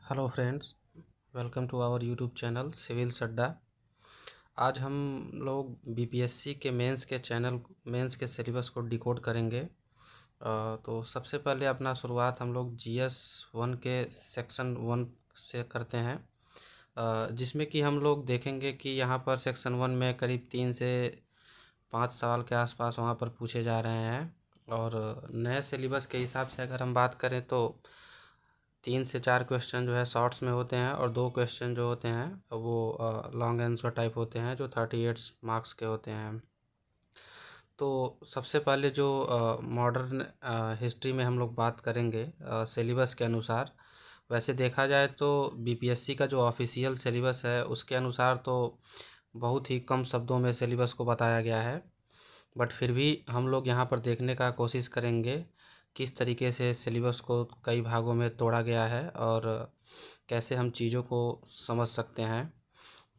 Hello friends, welcome to our YouTube channel civil Adda. आज हम लोग बीपीएससी के मेंस के सिलेबस को डिकोड करेंगे। तो सबसे पहले अपना शुरुआत हम लोग जीएस वन के सेक्शन वन से करते हैं, जिसमें कि हम लोग देखेंगे कि यहाँ पर सेक्शन वन में करीब 3 से 5 सवाल के आसपास वहाँ पर पूछे जा रहे हैं। और नए सिलेबस के हिसाब से अगर हम बात करें तो 3 से 4 क्वेश्चन जो है शॉर्ट्स में होते हैं और 2 क्वेश्चन जो होते हैं वो लॉन्ग आंसर टाइप होते हैं जो 38 मार्क्स के होते हैं। तो सबसे पहले जो मॉडर्न हिस्ट्री में हम लोग बात करेंगे सिलेबस के अनुसार। वैसे देखा जाए तो बीपीएससी का जो ऑफिशियल सिलेबस है उसके अनुसार तो बहुत ही कम शब्दों में सिलेबस को बताया गया है, बट फिर भी हम लोग यहाँ पर देखने का कोशिश करेंगे किस तरीके से सिलेबस को कई भागों में तोड़ा गया है और कैसे हम चीज़ों को समझ सकते हैं।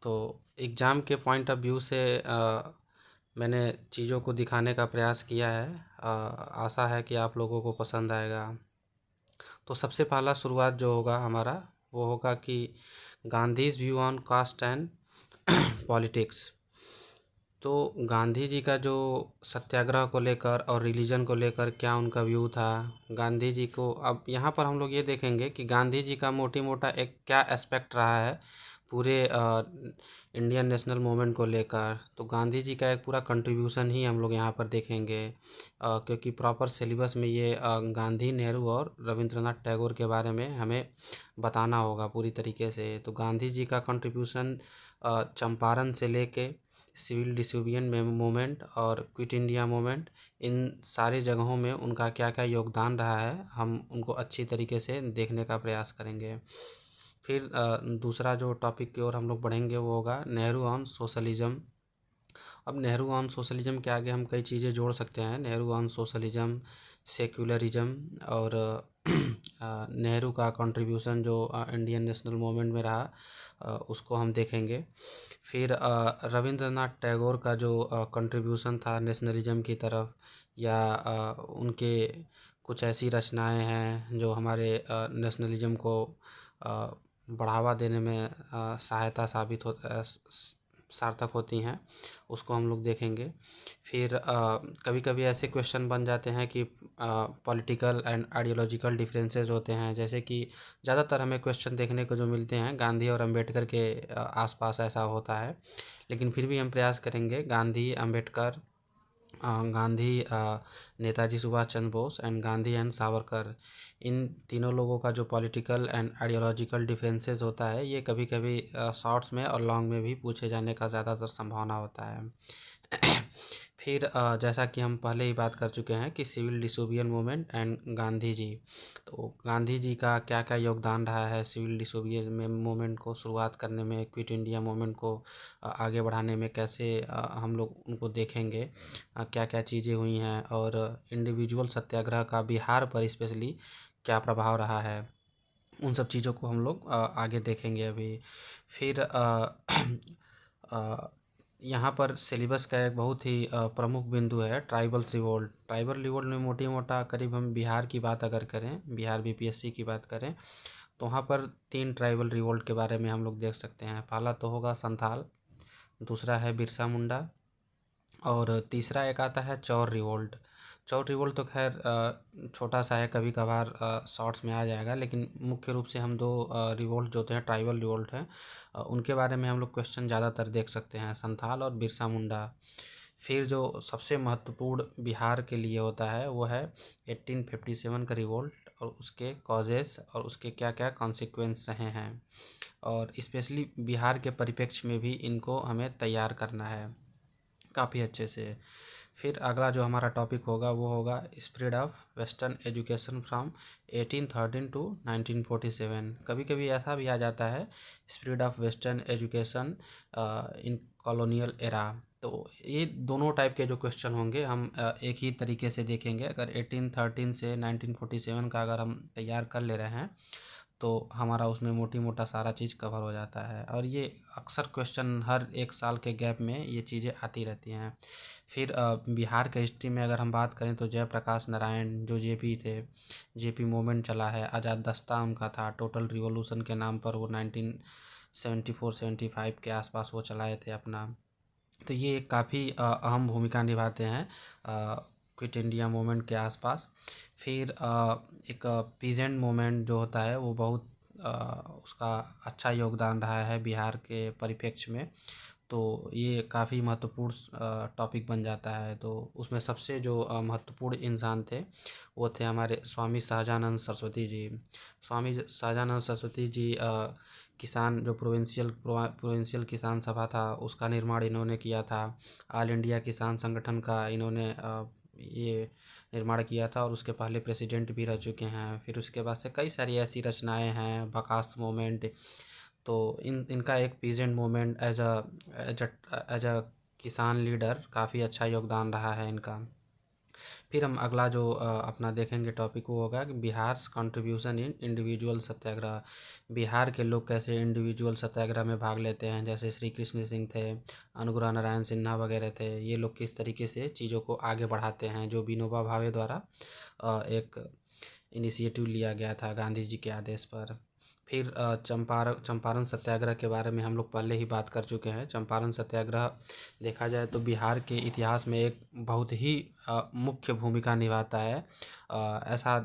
तो एग्ज़ाम के पॉइंट ऑफ व्यू से मैंने चीज़ों को दिखाने का प्रयास किया है। आशा है कि आप लोगों को पसंद आएगा। तो सबसे पहला शुरुआत जो होगा हमारा वो होगा कि Gandhi's view on caste and politics. तो गांधी जी का जो सत्याग्रह को लेकर और रिलीजन को लेकर क्या उनका व्यू था, गांधी जी को अब यहाँ पर हम लोग ये देखेंगे कि गांधी जी का मोटी मोटा एक क्या एस्पेक्ट रहा है पूरे इंडियन नेशनल मूवमेंट को लेकर। तो गांधी जी का एक पूरा कंट्रीब्यूशन ही हम लोग यहाँ पर देखेंगे, क्योंकि प्रॉपर सिलेबस में ये गांधी, नेहरू और रविंद्रनाथ टैगोर के बारे में हमें बताना होगा पूरी तरीके से। तो गांधी जी का कंट्रीब्यूशन चंपारण से लेके सिविल डिसोबिडियंस मूवमेंट और क्विट इंडिया मूवमेंट, इन सारी जगहों में उनका क्या क्या योगदान रहा है हम उनको अच्छी तरीके से देखने का प्रयास करेंगे। फिर दूसरा जो टॉपिक की ओर हम लोग बढ़ेंगे वो होगा नेहरू ऑन सोशलिज्म। अब नेहरू ऑन सोशलिज्म के आगे हम कई चीज़ें जोड़ सकते हैं, नेहरू ऑन सोशलिज्म, सेक्युलरिज्म और नेहरू का कंट्रीब्यूशन जो इंडियन नेशनल मूवमेंट में रहा, उसको हम देखेंगे। फिर रविंद्रनाथ टैगोर का जो कंट्रीब्यूशन था नेशनलिज्म की तरफ, या उनके कुछ ऐसी रचनाएं हैं जो हमारे नेशनलिज्म को बढ़ावा देने में सहायता साबित हो सार्थक होती हैं, उसको हम लोग देखेंगे। फिर कभी कभी ऐसे क्वेश्चन बन जाते हैं कि पॉलिटिकल एंड आइडियोलॉजिकल डिफरेंसेस होते हैं, जैसे कि ज़्यादातर हमें क्वेश्चन देखने को जो मिलते हैं गांधी और अंबेडकर के आसपास ऐसा होता है, लेकिन फिर भी हम प्रयास करेंगे गांधी, अंबेडकर, गांधी, नेताजी सुभाष चंद्र बोस एंड गांधी एंड सावरकर, इन तीनों लोगों का जो पॉलिटिकल एंड आइडियोलॉजिकल डिफरेंसेस होता है ये कभी कभी शॉर्ट्स में और लॉन्ग में भी पूछे जाने का ज़्यादातर संभावना होता है। फिर जैसा कि हम पहले ही बात कर चुके हैं कि civil disobedience movement and Gandhi ji, तो गांधी जी का क्या क्या योगदान रहा है सिविल डिसोबिडियंस में मूवमेंट को शुरुआत करने में, क्विट इंडिया मूवमेंट को आगे बढ़ाने में कैसे हम लोग उनको देखेंगे, क्या क्या चीज़ें हुई हैं, और इंडिविजुअल सत्याग्रह का बिहार पर स्पेशली क्या प्रभाव रहा है, उन सब चीज़ों को हम लोग आगे देखेंगे अभी। फिर यहाँ पर सिलेबस का एक बहुत ही प्रमुख बिंदु है ट्राइबल रिवोल्ट। ट्राइबल रिवोल्ट में मोटी मोटा करीब हम बिहार की बात अगर करें, बिहार बीपीएससी की बात करें, तो वहाँ पर 3 ट्राइबल रिवोल्ट के बारे में हम लोग देख सकते हैं। पहला तो होगा संथाल, दूसरा है बिरसा मुंडा, और तीसरा एक आता है चौर रिवोल्ट। चौर रिवोल्ट तो खैर छोटा सा है, कभी कभार शॉर्ट्स में आ जाएगा, लेकिन मुख्य रूप से हम दो रिवोल्ट जो होते हैं ट्राइबल रिवोल्ट हैं, उनके बारे में हम लोग क्वेश्चन ज़्यादातर देख सकते हैं, संथाल और बिरसा मुंडा। फिर जो सबसे महत्वपूर्ण बिहार के लिए होता है वो है 1857 का रिवोल्ट और उसके कॉजेस और उसके क्या क्या कॉन्सिक्वेंस रहे हैं, और स्पेशली बिहार के परिप्रेक्ष्य में भी इनको हमें तैयार करना है काफ़ी अच्छे से। फिर अगला जो हमारा टॉपिक होगा वो होगा spread of western education from 1813 to 1947। कभी कभी ऐसा भी आ जाता है spread of western education in colonial era. तो ये दोनों टाइप के जो क्वेश्चन होंगे हम एक ही तरीके से देखेंगे। अगर 1813 से 1947 का अगर हम तैयार कर ले रहे हैं तो हमारा उसमें मोटी मोटा सारा चीज़ कवर हो जाता है, और ये अक्सर क्वेश्चन हर एक साल के गैप में ये चीज़ें आती रहती हैं। फिर बिहार के हिस्ट्री में अगर हम बात करें तो जयप्रकाश नारायण जो जेपी थे, जेपी मूवमेंट चला है, आज़ाद दस्ता उनका था, टोटल रिवॉल्यूशन के नाम पर वो 1974-75 के आसपास वो चलाए थे अपना। तो ये काफ़ी अहम भूमिका निभाते हैं क्विट इंडिया मूवमेंट के आसपास। फिर एक पीजेंट मूवमेंट जो होता है वो बहुत उसका अच्छा योगदान रहा है बिहार के परिप्रेक्ष्य में। तो ये काफ़ी महत्वपूर्ण टॉपिक बन जाता है। तो उसमें सबसे जो महत्वपूर्ण इंसान थे वो थे हमारे स्वामी सहजानंद सरस्वती जी। स्वामी सहजानंद सरस्वती जी किसान जो प्रोविंशियल किसान सभा था उसका निर्माण इन्होंने किया था। ऑल इंडिया किसान संगठन का इन्होंने ये निर्माण किया था और उसके पहले प्रेसिडेंट भी रह चुके हैं। फिर उसके बाद से कई सारी ऐसी रचनाएं हैं, बर्खास्त मूवमेंट। तो इनका एक पीजेंट मूवमेंट एज अ किसान लीडर काफ़ी अच्छा योगदान रहा है इनका। फिर हम अगला जो अपना देखेंगे टॉपिक वो होगा कि बिहार कंट्रीब्यूशन इन इंडिविजुअल सत्याग्रह। बिहार के लोग कैसे इंडिविजुअल सत्याग्रह में भाग लेते हैं, जैसे श्री कृष्ण सिंह थे, अनुग्रह नारायण सिन्हा वगैरह थे। ये लोग किस तरीके से चीज़ों को आगे बढ़ाते हैं, जो विनोबा भावे द्वारा एक इनिशिएटिव लिया गया था गांधी जी के आदेश पर। फिर चंपारण सत्याग्रह के बारे में हम लोग पहले ही बात कर चुके हैं। चंपारण सत्याग्रह देखा जाए तो बिहार के इतिहास में एक बहुत ही मुख्य भूमिका निभाता है। ऐसा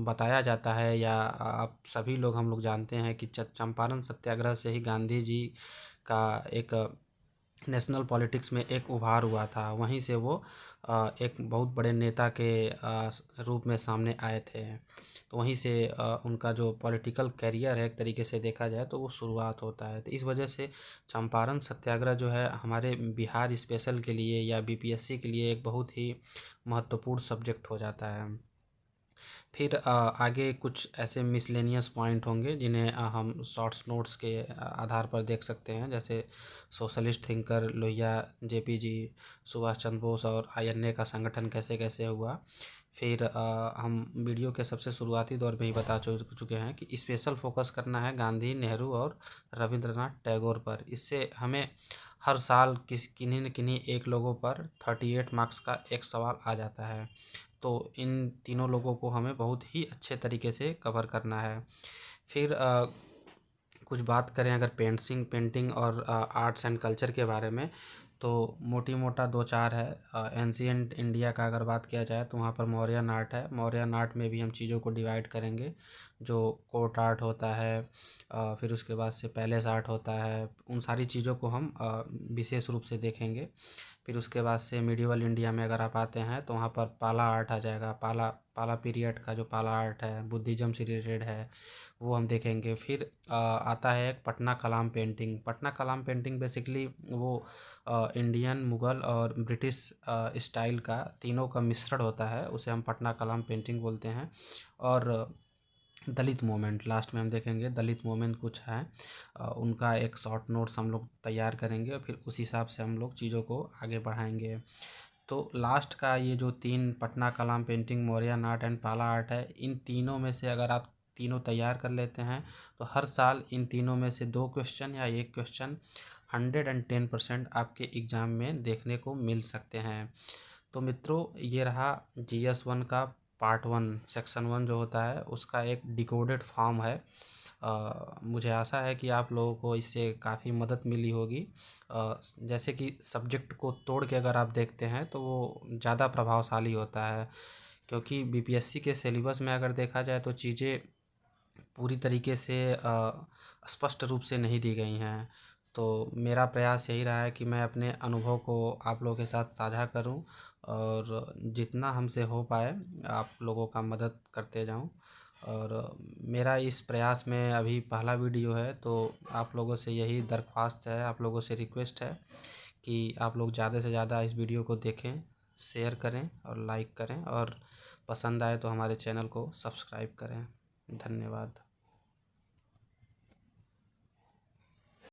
बताया जाता है या आप सभी लोग हम लोग जानते हैं कि चंपारण सत्याग्रह से ही गांधी जी का एक नेशनल पॉलिटिक्स में एक उभार हुआ था। वहीं से वो एक बहुत बड़े नेता के रूप में सामने आए थे। तो वहीं से उनका जो पॉलिटिकल कैरियर है एक तरीके से देखा जाए तो वो शुरुआत होता है। तो इस वजह से चंपारण सत्याग्रह जो है हमारे बिहार स्पेशल के लिए या बीपीएससी के लिए एक बहुत ही महत्वपूर्ण सब्जेक्ट हो जाता है। फिर आगे कुछ ऐसे मिसलेनियस पॉइंट होंगे जिन्हें हम शॉर्ट्स नोट्स के आधार पर देख सकते हैं, जैसे सोशलिस्ट थिंकर लोहिया जेपी जी, सुभाष चंद्र बोस और आईएनए का संगठन कैसे कैसे हुआ। फिर हम वीडियो के सबसे शुरुआती दौर में ही बता चुके हैं कि स्पेशल फोकस करना है गांधी, नेहरू और रविंद्रनाथ टैगोर पर। इससे हमें हर साल किन्हीं न किन्हीं एक लोगों पर 38 मार्क्स का एक सवाल आ जाता है। तो इन तीनों लोगों को हमें बहुत ही अच्छे तरीके से कवर करना है। फिर कुछ बात करें अगर पेंटिंग और आर्ट्स एंड कल्चर के बारे में, तो मोटी मोटा दो चार है। एंशियंट इंडिया का अगर बात किया जाए तो वहाँ पर मौर्यन आर्ट है। मौर्यन आर्ट में भी हम चीज़ों को डिवाइड करेंगे, जो कोर्ट आर्ट होता है, फिर उसके बाद से पैलेस आर्ट होता है। उन सारी चीज़ों को हम विशेष रूप से देखेंगे। फिर उसके बाद से मिडिवल इंडिया में अगर आप आते हैं तो वहाँ पर पाला आर्ट आ जाएगा। पाला पाला पीरियड का जो पाला आर्ट है बुद्धिज़्म से रिलेटेड है, वो हम देखेंगे। फिर आता है एक पटना कलाम पेंटिंग। पटना कलाम पेंटिंग बेसिकली वो इंडियन, मुग़ल और ब्रिटिश स्टाइल का तीनों का मिश्रण होता है, उसे हम पटना कलाम पेंटिंग बोलते हैं। और दलित मूवमेंट लास्ट में हम देखेंगे। दलित मूवमेंट कुछ है, उनका एक शॉर्ट नोट्स हम लोग तैयार करेंगे और फिर उस हिसाब से हम लोग चीज़ों को आगे बढ़ाएंगे। तो लास्ट का ये जो तीन, पटना कलाम पेंटिंग, मौर्यन आर्ट एंड पाला आर्ट है, इन तीनों में से अगर आप तीनों तैयार कर लेते हैं तो हर साल इन तीनों में से 2 क्वेश्चन या 1 क्वेश्चन 110% आपके एग्ज़ाम में देखने को मिल सकते हैं। तो मित्रों, ये रहा GS1 का पार्ट 1, सेक्शन 1 जो होता है उसका एक डिकोडेड फॉर्म है। मुझे आशा है कि आप लोगों को इससे काफ़ी मदद मिली होगी। जैसे कि सब्जेक्ट को तोड़ के अगर आप देखते हैं तो वो ज़्यादा प्रभावशाली होता है, क्योंकि बीपीएससी के सिलेबस में अगर देखा जाए तो चीज़ें पूरी तरीके से स्पष्ट रूप से नहीं दी गई हैं। तो मेरा प्रयास यही रहा है कि मैं अपने अनुभव को आप लोगों के साथ साझा करूं और जितना हमसे हो पाए आप लोगों का मदद करते जाऊं। और मेरा इस प्रयास में अभी पहला वीडियो है, तो आप लोगों से यही दरख्वास्त है, आप लोगों से रिक्वेस्ट है कि आप लोग ज़्यादा से ज़्यादा इस वीडियो को देखें, शेयर करें और लाइक करें, और पसंद आए तो हमारे चैनल को सब्सक्राइब करें। धन्यवाद।